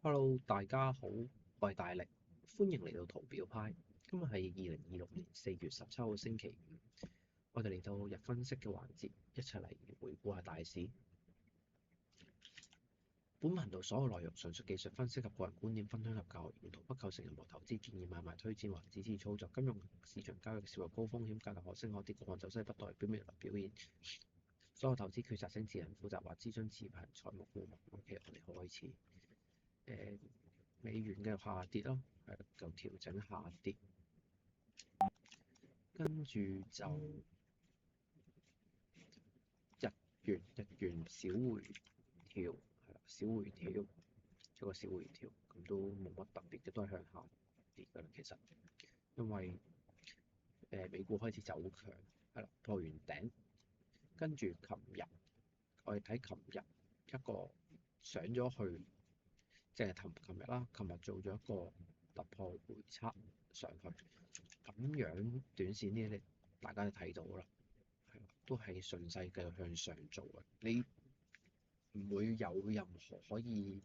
Hello，大家好，我係大力，歡迎嚟到圖表派。今日係2026年4月17號星期五，我哋嚟到日分析嘅環節，一齊嚟回顧下大市。本頻道所有內容純屬技術分析及個人觀點分享及教學用途，不構成任何投資建議、買賣推薦或指示操作。金融市場交易是否高風險，價格可升可跌，個案走勢不代表未來表現。所有投資決策請自行負責或諮詢持牌財務顧問。OK，我哋開始。美元嘅下跌咯，就調整下跌，跟住就日元小回調，小回調，一個小回調，咁都冇乜特別嘅，都係向下跌㗎啦。其實因為美股開始走強，破完頂，跟住琴日我哋睇琴日一個上咗去，即係琴日啦，琴日做咗一個突破回測上去，咁樣短線呢，你大家都睇到啦，都係順勢繼續向上做嘅，你唔會有任何可以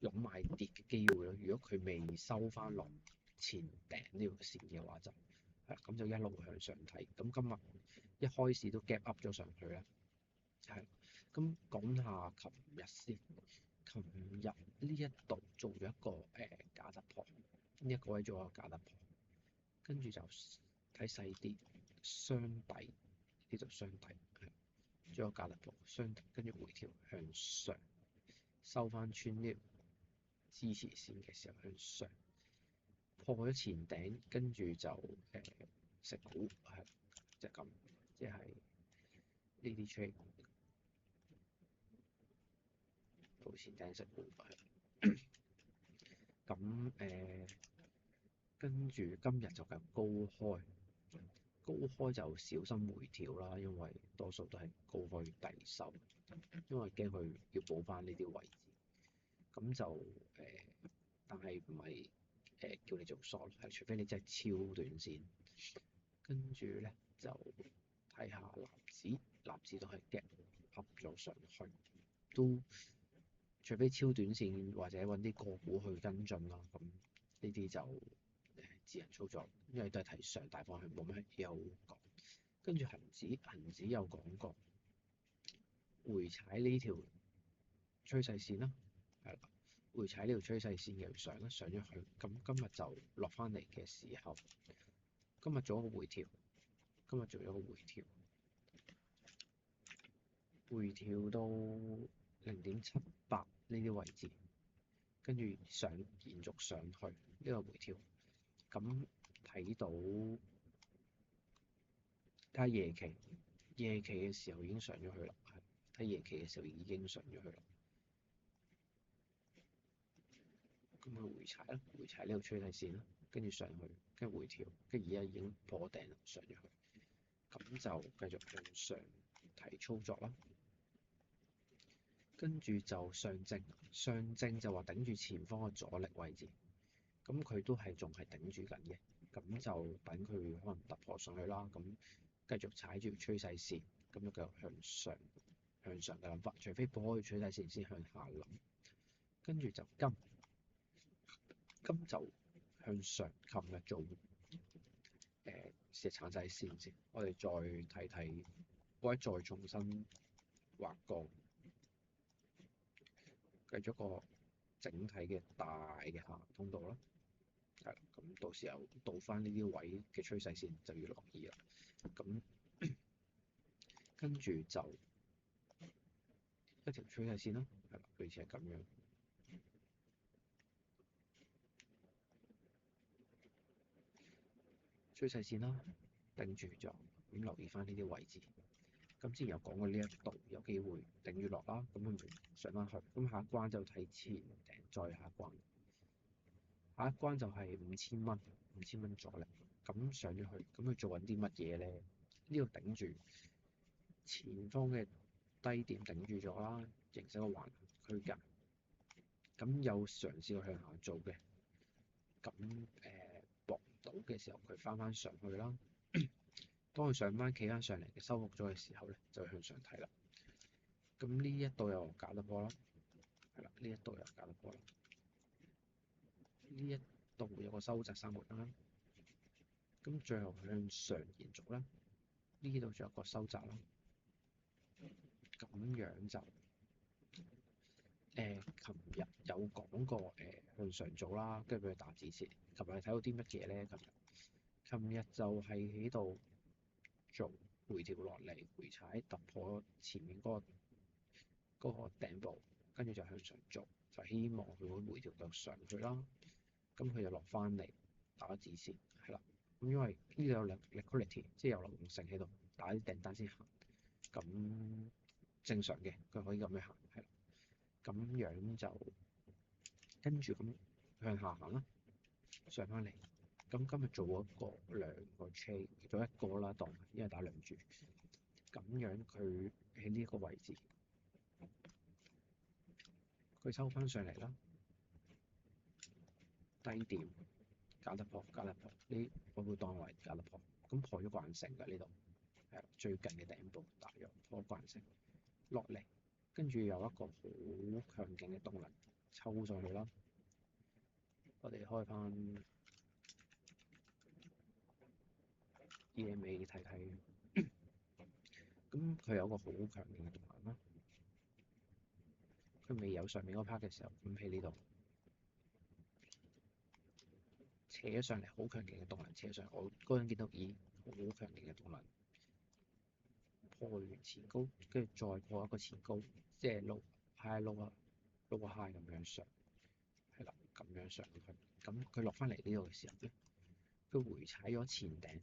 湧埋跌嘅機會咯。如果佢未收翻落前頂呢條線嘅話就係咁就一路向上睇。咁今日一開始都 gap up 咗上去啦，係咁講下琴日先。琴日呢一度做咗一個假突破，呢一個位做一個假突破，跟住就睇細啲雙底，呢度雙底做一個假突破，雙底跟住回調向上，收翻穿呢支持線嘅時候向上破咗前頂，跟住就食股係就咁，即係呢啲 trade 破前頂食股係咁跟住今日就咁高開，高開就小心回調啦，因為多數都係高開低收，因為驚佢要補翻呢啲位置，咁就但係唔係叫你做 short，係除非你真係超短線，跟住咧就睇下納指都係 gap up 咗上去，都除非超短線或者揾啲個股去跟進啦，咁呢啲就自行操作，因為都係睇上大方向，冇乜嘢好講。跟住恒指有講過回踩呢條趨勢線啦，係啦，回踩呢條趨勢線嘅上啦，上咗去，咁今日就落翻嚟嘅時候，今日做一個回調，今日做咗個回調，回調到0.78呢啲位置，跟住延續上去呢個回調，咁睇到睇下夜期嘅時候已經上咗去啦，睇夜期嘅時候已經上咗去啦，咁佢回踩啦，回踩呢個趨勢線啦，跟住上去，跟住回調，跟住而家已經破頂上咗去，咁就繼續向上提操作啦。跟住就上證就話頂住前方嘅阻力位置，咁佢都係仲係頂住緊嘅，咁就等佢可能突破上去啦，咁繼續踩住趨勢線，咁就繼續向上嘅諗法，除非破開趨勢線先向下諗。跟住就金就向上，琴日做試下橙仔線先，我哋再睇睇，或者再重新畫個繼續個整體嘅大嘅下行通道啦。係啦，咁到時候到翻呢啲位嘅趨勢線就要留意啦。咁跟住就一條趨勢線啦，係啦，類似係咁樣趨勢線啦，定住咗，咁留意翻呢啲位置。咁之前有講過呢一度有機會頂住落啦，咁佢咪上翻去，咁下一關就睇前頂，再下一關，下一關就係5000蚊阻力，咁上咗去，咁佢做緊啲乜嘢咧？呢度頂住前方嘅低點頂住咗啦，形成個橫行區間，咁有嘗試過向下做嘅，咁搏唔到嘅時候，佢翻上去啦。當佢上翻企翻上嚟嘅收復咗嘅時候咧，就向上睇啦。咁呢一度又假突破啦，係啦，呢一度又假突破啦。呢一度有個收窄三角啦，咁最後向上延續啦，呢度仲有一個收窄啦，咁樣就琴日有講過向上做啦，跟住佢打止蝕。琴日睇到啲乜嘢咧？琴日就係喺度做回調落嚟，回踩突破前面嗰個頂部，跟住就向上做，就希望佢會回調到上去啦。咁佢就落翻嚟打止蝕，係啦。咁因為呢度有 liquidity，即係有流動性喺度，打啲訂單先行。咁正常嘅，佢可以咁樣行，係啦。咁樣就跟住咁向下行啦，上翻嚟。咁今日做咗兩個 trade，做一個啦，當因為打兩注。咁樣佢喺呢個位置，佢收翻上嚟啦，低點假突破，呢我會當為假突破。咁破咗慣性㗎呢度，係最近嘅頂部大約破慣性落嚟，跟住有一個好強勁嘅動能抽上去啦。我哋開翻 EMA 睇睇，咁佢有個好強勁嘅動能啦。佢未有上面嗰 part 嘅時候，咁喺呢度扯咗上嚟，好強勁嘅動能扯上嚟。我嗰陣見到，咦，好強勁嘅動能破完前高，跟住再破一個前高，即係 low high low 啊 low high 咁樣上，係啦，咁樣上去。咁佢落翻嚟呢度嘅時候咧，佢回踩咗前頂，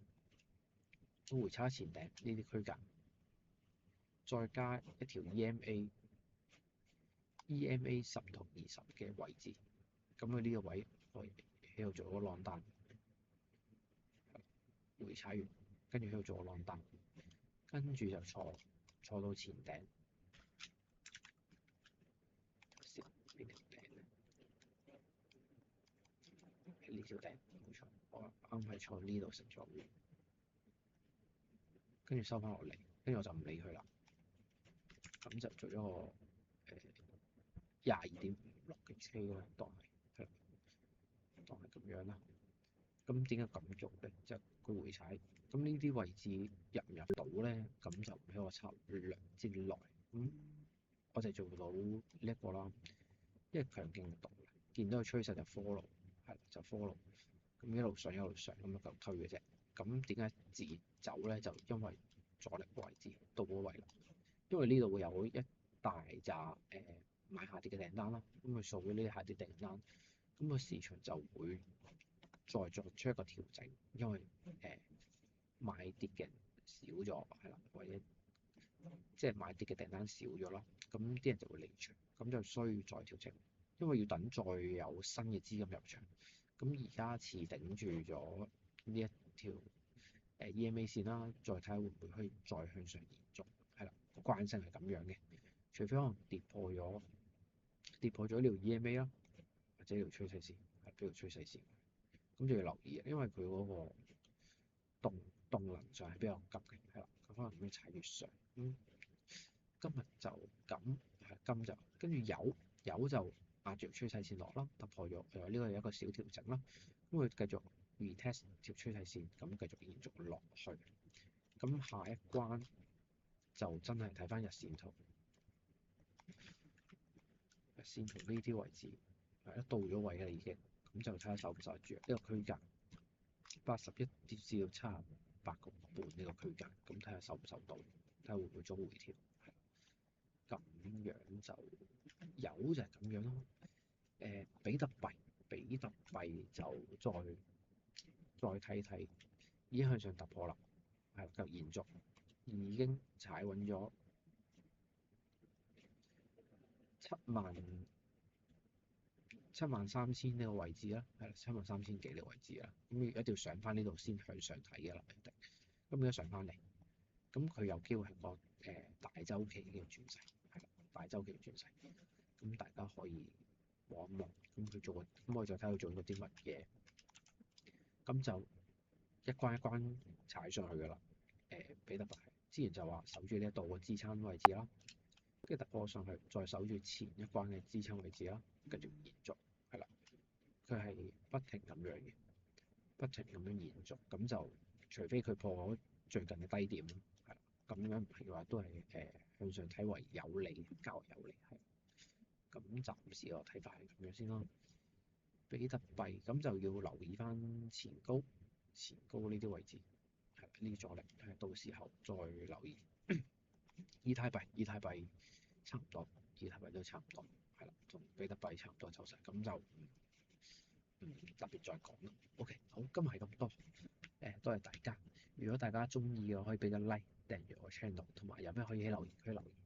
回踩前頂呢啲區間，再加一條 EMA 10同20嘅位置，咁佢呢個位可以喺度做個浪單，回踩完，跟住喺度做個浪單，跟住就坐到前頂，邊條頂咧？係呢條頂，冇錯，我啱係坐呢度食咗魚，跟住收翻落嚟，跟住我就唔理佢啦，咁就做咗個22.56嘅 trade 啦，當係咁樣啦。咁點解咁做咧？就佢回踩，咁呢啲位置入唔入到咧？咁就唔喺我策略之內。咁我就做到呢一個啦，因為強勁嘅動力，見到個趨勢就 follow，係就 follow，咁一路上咁樣就推嘅啫。咁點解自走咧？就因為阻力位置到嗰位啦，因為呢度會有一大紮買下跌嘅訂單啦，咁佢掃咗呢啲下跌訂單，咁個市場就會再作出一個調整，因為買跌嘅人少咗，係啦，或者即係買跌嘅訂單少咗啦，咁啲人就會離場，咁就需要再調整，因為要等再有新嘅資金入場。咁而家持頂住咗呢一條EMA 線啦，再睇下會唔會可以再向上延續，係啦，慣性係咁樣嘅，除非可能跌破咗呢條 EMA 啦，或者條趨勢線，係呢條趨勢線，咁就要留意，因為佢嗰個動能上係比較急嘅，係啦，佢可能會踩越上。今日就咁，金就跟住油就壓住趨勢線落啦，突破咗，呢個有一個小調整啦，咁佢繼續 retest 條趨勢線，咁繼續延續落去。咁下一關就真係睇翻日線圖，呢啲位置係到咗位啦已經，咁就睇下守唔守得住呢個區間81跌至到78個半呢個區間，咁睇下守唔守到，睇下會唔會做回調。咁樣就油就係咁樣咯。比特幣就再睇睇，已經向上突破啦，係就延續，已經踩穩咗73000呢個位置啦，係啦，73000幾呢個位置啦。咁一定要上翻呢度先向上睇嘅啦，一定。咁而家上翻嚟，咁佢有機會係個大周期嘅轉勢，係啦，大周期嘅轉勢。咁大家可以望一望，咁我就睇佢做咗啲乜嘢。咁就一關一關踩上去㗎啦。比特幣之前就話守住呢一度個支撐位置啦，跟住突破上去，再守住前一關嘅支撐位置啦，繼續延續，係啦。佢佢係不停咁樣嘅，不停咁樣延續，咁就除非佢破咗最近嘅低點咯，係啦，咁樣唔係嘅話都係向上睇為有利，較為有利係。咁暫時我睇法係咁樣先咯。比特幣咁就要留意翻前高呢啲位置，係呢啲阻力，到時候再留意。以太幣差唔多，以太幣都差唔多，係啦，同比特幣差唔多走勢，咁就唔特別再講啦。OK，好，今日係咁多，多謝大家。如果大家中意嘅可以俾個 like，訂閱我 channel，同埋有咩可以喺留言區留言。